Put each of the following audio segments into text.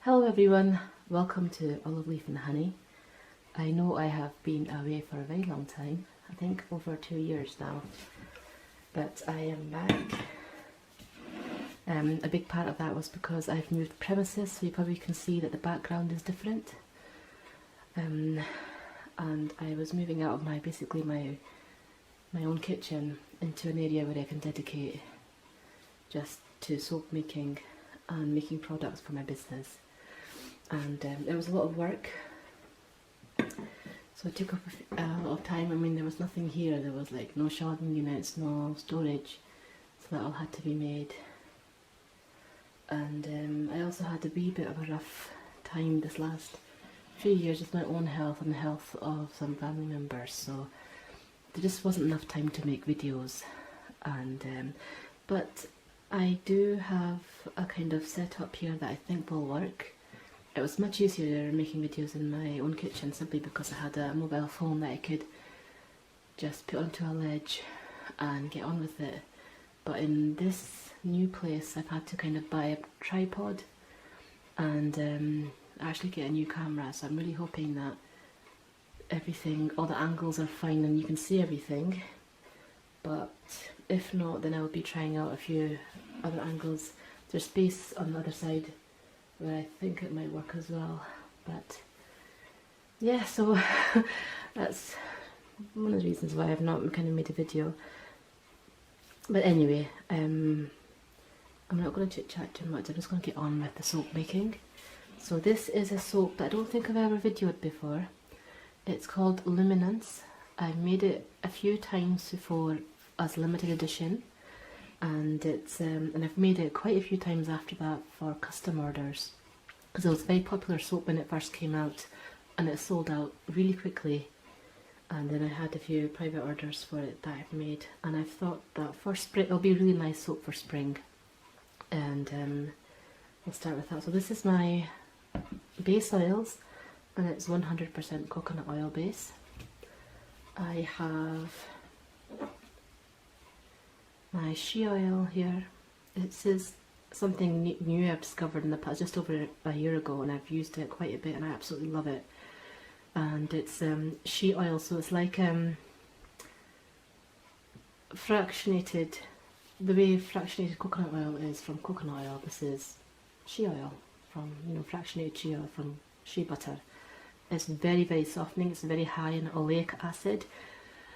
Hello everyone, welcome to Olive Leaf and Honey. I know I have been away for a very long time, I think over 2 years now, but I am back. A big part of that was because I've moved premises, so you probably can see that the background is different. And I was moving out of basically my own kitchen into an area where I can dedicate just to soap making and making products for my business. And it was a lot of work, so it took up a lot of time. I mean, there was nothing here, there was like no shelving units, no storage, so that all had to be made. And I also had a wee bit of a rough time this last few years with my own health and the health of some family members, so there just wasn't enough time to make videos. And but I do have a kind of setup here that I think will work. It was much easier making videos in my own kitchen simply because I had a mobile phone that I could just put onto a ledge and get on with it. But in this new place I've had to kind of buy a tripod and actually get a new camera, so I'm really hoping that everything, all the angles are fine and you can see everything. But if not, then I'll be trying out a few other angles. There's space on the other side where I think it might work as well, but yeah, so that's one of the reasons why I've not kind of made a video. But anyway, I'm not going to chit chat too much, I'm just going to get on with the soap making. So this is a soap that I don't think I've ever videoed before. It's called Luminance. I've made it a few times before as limited edition, and it's and I've made it quite a few times after that for custom orders, because it was a very popular soap when it first came out and it sold out really quickly. And then I had a few private orders for it that I've made, and I've thought that for spring it'll be a really nice soap for spring, and we'll start with that. So this is my base oils, and it's 100% coconut oil base. I have my shea oil here. This is something new I've discovered in the past, just over a year ago, and I've used it quite a bit and I absolutely love it. And it's shea oil, so it's like fractionated, the way fractionated coconut oil is from coconut oil. This is shea oil from, fractionated shea oil from shea butter. It's very, very softening, it's very high in oleic acid,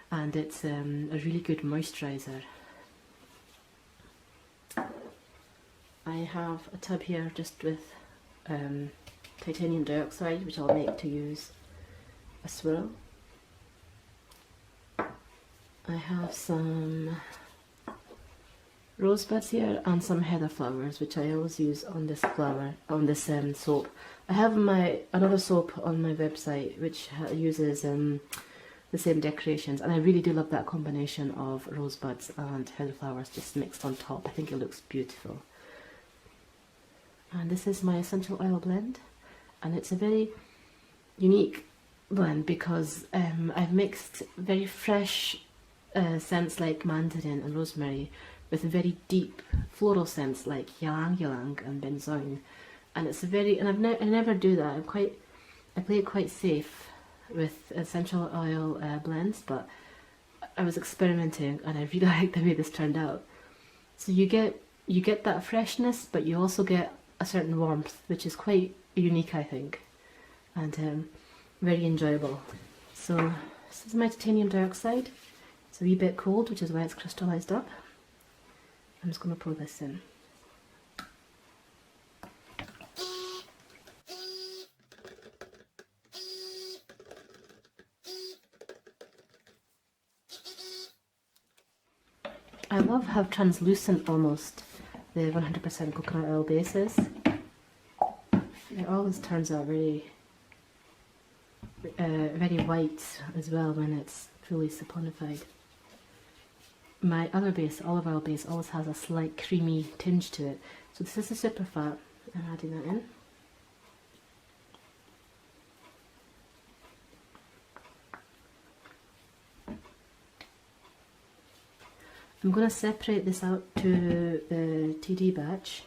and it's a really good moisturiser. I have a tub here just with titanium dioxide, which I'll make to use a swirl. I have some rosebuds here and some heather flowers, which I always use on this soap. I have another soap on my website which uses the same decorations, and I really do love that combination of rosebuds and heather flowers just mixed on top. I think it looks beautiful. And this is my essential oil blend, and it's a very unique blend because I've mixed very fresh scents like mandarin and rosemary with very deep floral scents like ylang and benzoin, and it's a very, and I never do that. I play it quite safe with essential oil blends, but I was experimenting and I really like the way this turned out. So you get that freshness, but you also get a certain warmth, which is quite unique, I think, and very enjoyable. So this is my titanium dioxide. It's a wee bit cold, which is why it's crystallized up. I'm just going to pour this in. I love how translucent almost the 100% coconut oil base is. It always turns out very white as well when it's fully saponified. My other base, olive oil base, always has a slight creamy tinge to it. So this is the superfat. I'm adding that in. I'm going to separate this out to the TD batch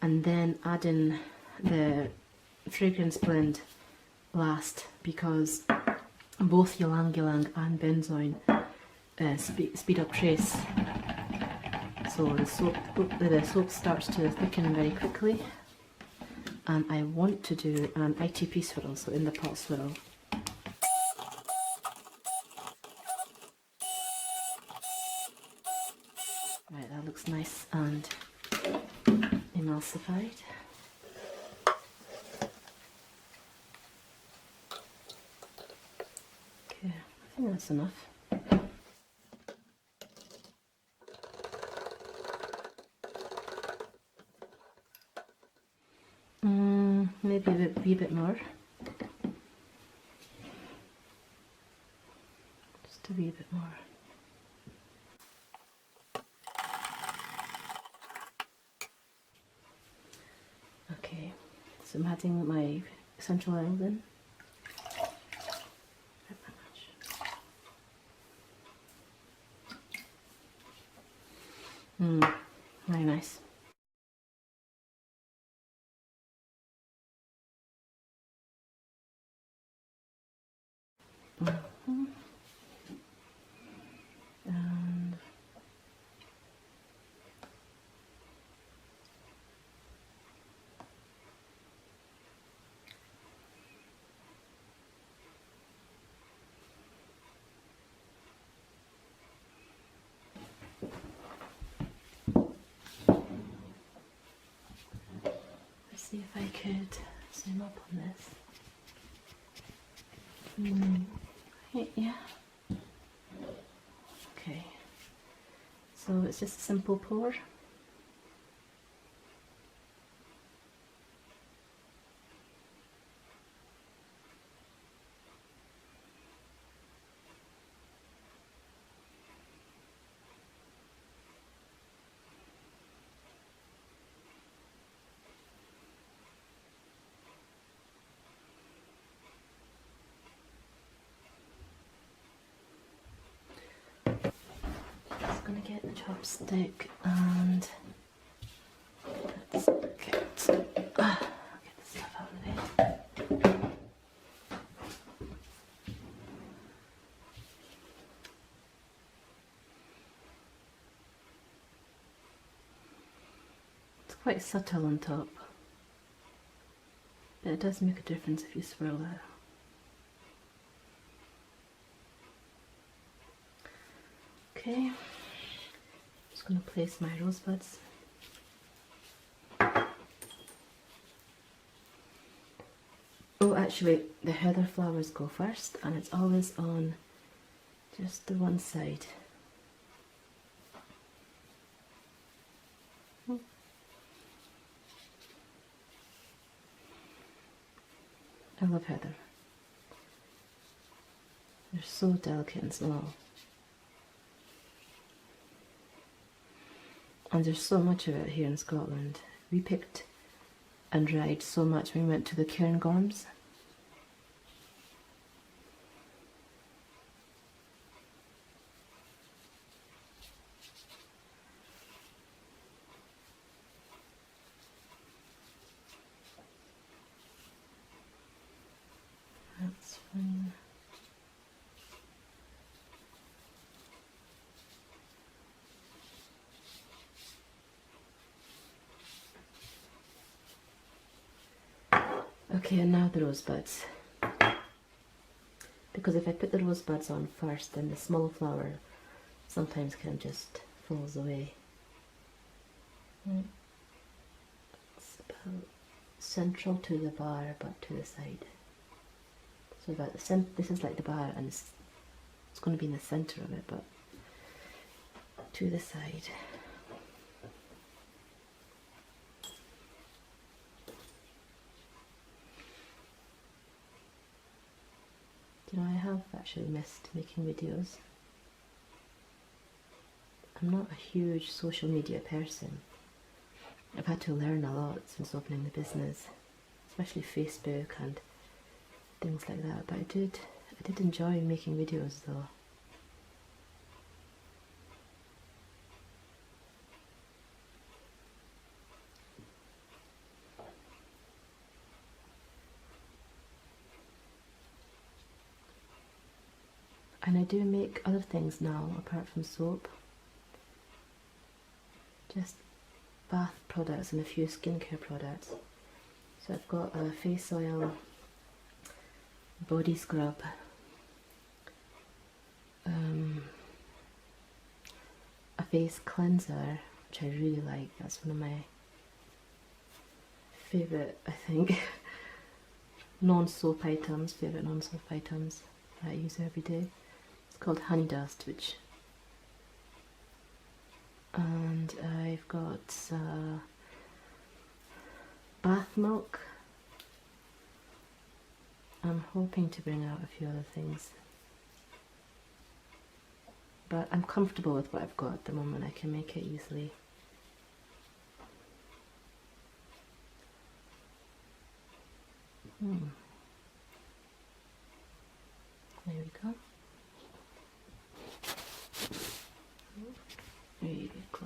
and then add in the fragrance blend last because both ylang ylang and benzoin speed up trace. So the soap starts to thicken very quickly, and I want to do an ITP swirl, so in the pot swirl. Right, that looks nice and emulsified. Okay, I think that's enough. Maybe a wee bit more. Just a wee bit more. Okay, so I'm adding my essential oils in. Very nice. And let's see if I could zoom up on this. Yeah. Okay. So it's just a simple pour. Just gonna get the chopstick and let's get the stuff out of it. It's quite subtle on top, but it does make a difference if you swirl it. Okay, just going to place my rosebuds. Oh, actually, the heather flowers go first, and it's always on just the one side. I love heather. They're so delicate and small. And there's so much of it here in Scotland. We picked and dried so much when we went to the Cairngorms. That's fine. Okay, and now the rosebuds. Because if I put the rosebuds on first, then the small flower sometimes kind of just falls away. It's about central to the bar, but to the side. So about the this is like the bar, and it's going to be in the center of it, but to the side. You know, I have actually missed making videos. I'm not a huge social media person. I've had to learn a lot since opening the business, especially Facebook and things like that, but I did enjoy making videos though. And I do make other things now apart from soap. Just bath products and a few skincare products. So I've got a face oil, body scrub, a face cleanser, which I really like. That's one of my favourite, I think, non-soap items, favourite non-soap items that I use every day. It's called Honey Dust, which, and I've got bath milk. I'm hoping to bring out a few other things, but I'm comfortable with what I've got at the moment. I can make it easily. There we go. There you go.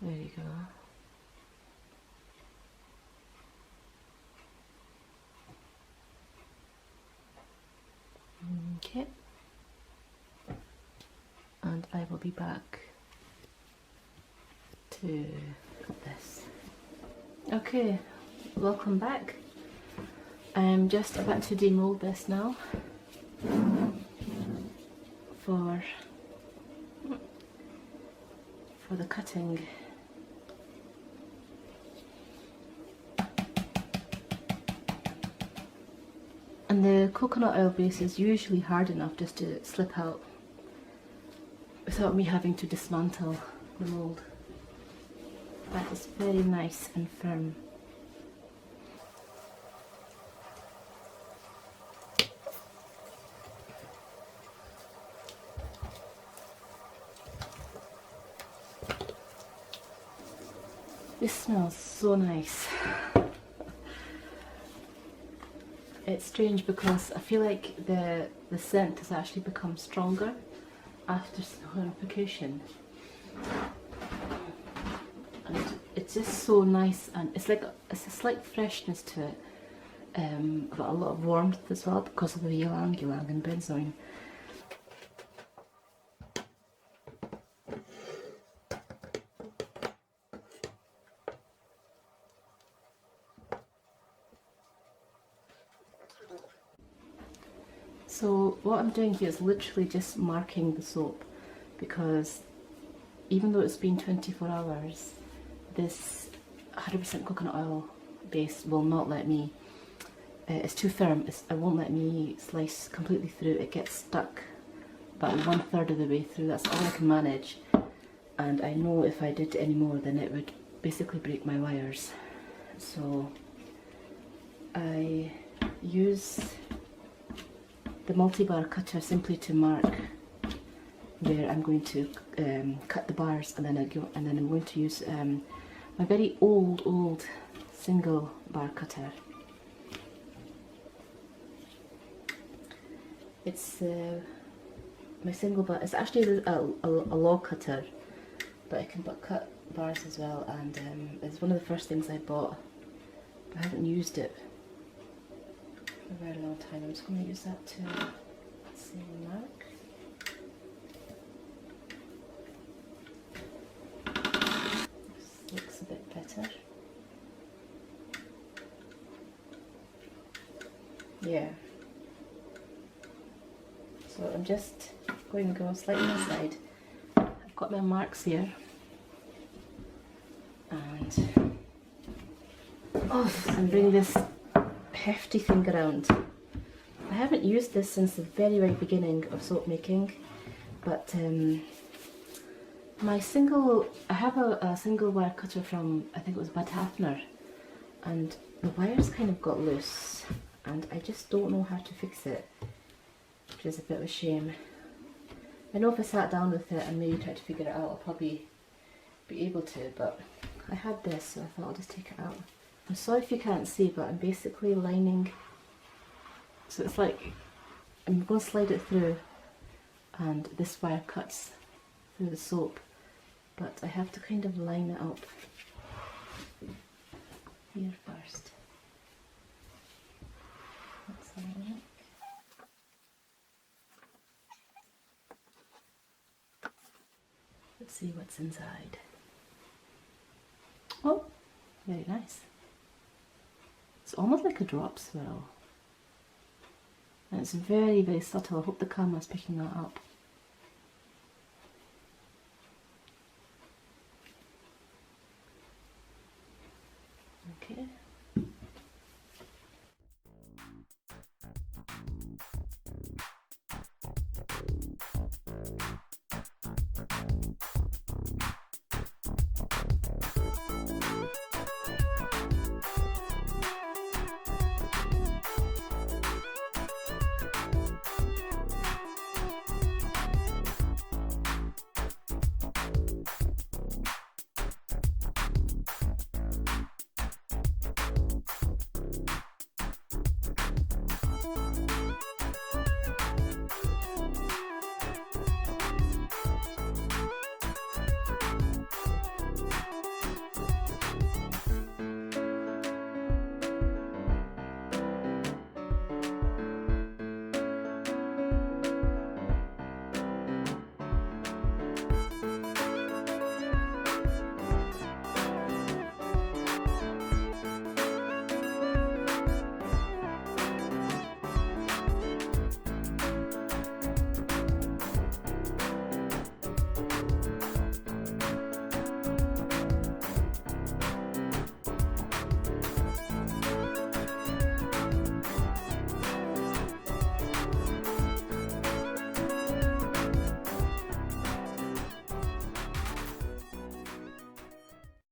There you go. Okay. And I will be back to this. Okay, welcome back. I'm just about to demold this now for the cutting. And the coconut oil base is usually hard enough just to slip out without me having to dismantle the mold. That is very nice and firm. This smells so nice. It's strange because I feel like the scent has actually become stronger after sonification. And it's just so nice, and it's a slight freshness to it, but a lot of warmth as well because of the ylang and benzoin. So what I'm doing here is literally just marking the soap, because even though it's been 24 hours, this 100% coconut oil base will not let me, it's too firm, it won't let me slice completely through. It gets stuck about 1/3 of the way through. That's all I can manage, and I know if I did any more then it would basically break my wires. So I use the multi-bar cutter simply to mark where I'm going to cut the bars, and then I'm going to use my very old single bar cutter. It's my single bar. It's actually a log cutter, but I can cut bars as well. And it's one of the first things I bought, but I haven't used it for a very long time. I'm just going to use that to mark. This looks a bit better. Yeah. So I'm just going to go slightly aside. I've got my marks here, and bring this hefty thing around. I haven't used this since the very beginning of soap making, but I have a single wire cutter from, I think it was Bad Hafner, and the wires kind of got loose, and I just don't know how to fix it, which is a bit of a shame. I know if I sat down with it and maybe tried to figure it out, I'll probably be able to, but I had this, so I thought I'll just take it out. I'm sorry if you can't see, but I'm basically lining, so it's like I'm going to slide it through and this wire cuts through the soap, but I have to kind of line it up here first. Let's have a look. Let's see what's inside. Oh, very nice. It's almost like a drop swirl. And it's very, very subtle. I hope the camera's picking that up.